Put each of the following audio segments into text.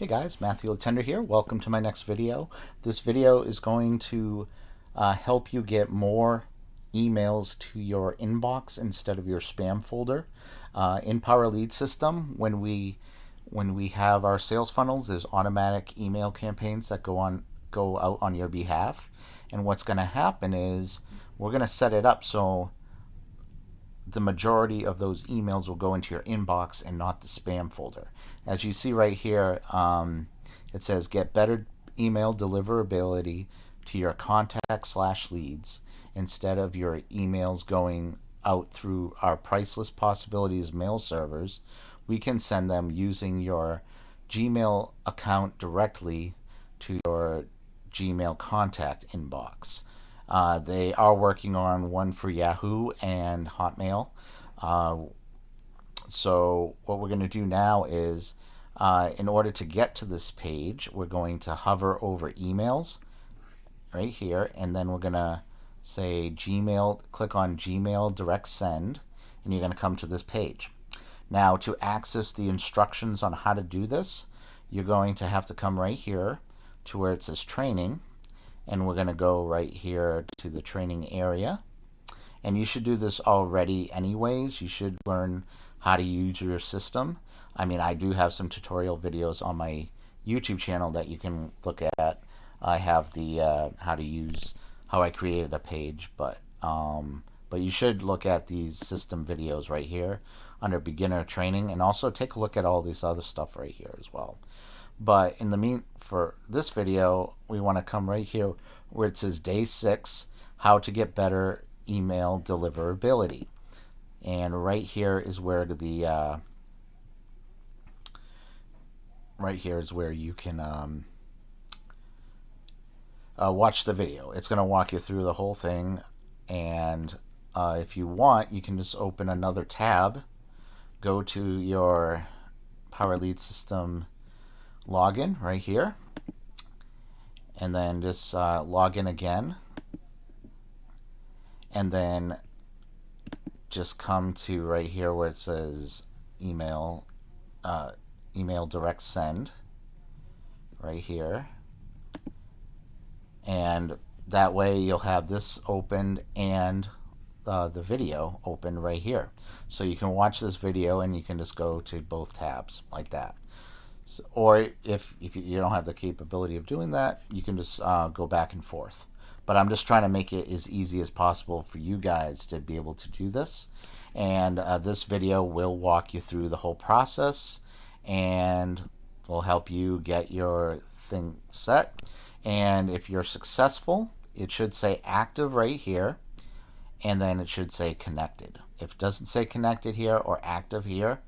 Hey guys, Matthew Letendre here. Welcome to my next video. This video is going to help you get more emails to your inbox instead of your spam folder. In Power Lead System, when we have our sales funnels, there's automatic email campaigns that go out on your behalf. And what's going to happen is we're going to set it up so the majority of those emails will go into your inbox and not the spam folder. As you see right here, it says get better email deliverability to your contact/leads instead of your emails going out through our priceless possibilities mail servers. We can send them using your Gmail account directly to your Gmail contact inbox. They are working on one for Yahoo and Hotmail. So what we're going to do now is, in order to get to this page, we're going to hover over emails right here, and then we're going to say Gmail, click on Gmail Direct Send, and you're going to come to this page. Now, to access the instructions on how to do this, you're going to have to come right here to where it says training, and we're going to go right here to the training area. And you should do this already anyways. You should learn how to use your system. I mean, I do have some tutorial videos on my YouTube channel that you can look at. I have the how I created a page, but you should look at these system videos right here under beginner training, and also take a look at all this other stuff right here as well. But for this video, we want to come right here where it says day 6, how to get better email deliverability. And right here is where you can watch the video. It's going to walk you through the whole thing, and if you want, you can just open another tab, go to your Power Lead System login right here, and then just log in again, and then just come to right here where it says email direct send right here, and that way you'll have this opened and the video open right here, so you can watch this video and you can just go to both tabs like that. So, or if you don't have the capability of doing that, you can just go back and forth. But I'm just trying to make it as easy as possible for you guys to be able to do this. And this video will walk you through the whole process and will help you get your thing set. And if you're successful, it should say active right here, and then it should say connected. If it doesn't say connected here or active here,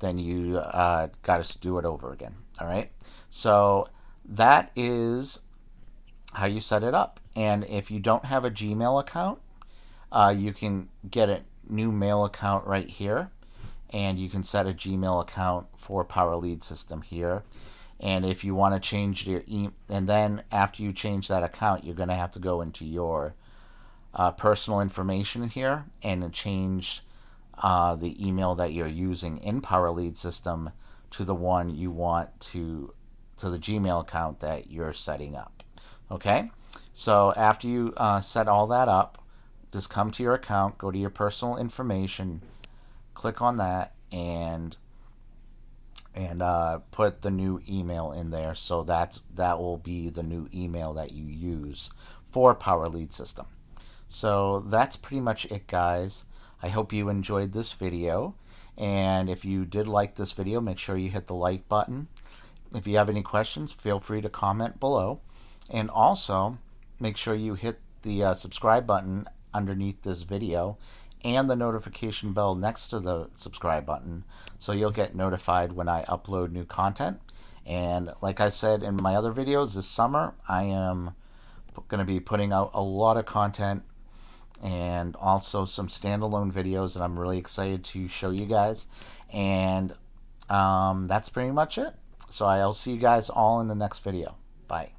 then you got to do it over again. All right. So that is how you set it up. And if you don't have a Gmail account, you can get a new mail account right here, and you can set a Gmail account for Power Lead System here. And if you want to change your and then after you change that account, you're going to have to go into your personal information here and change the email that you're using in Power Lead System to the one you want to the Gmail account that you're setting up. Okay, so after you set all that up, just come to your account, go to your personal information, click on that, and put the new email in there. So that will be the new email that you use for Power Lead System. So that's pretty much it, guys. I hope you enjoyed this video, and if you did like this video, make sure you hit the like button. If you have any questions, feel free to comment below, and also make sure you hit the subscribe button underneath this video and the notification bell next to the subscribe button, so you'll get notified when I upload new content. And like I said in my other videos, this summer I am going to be putting out a lot of content and also some standalone videos that I'm really excited to show you guys. And that's pretty much it. So I'll see you guys all in the next video. Bye.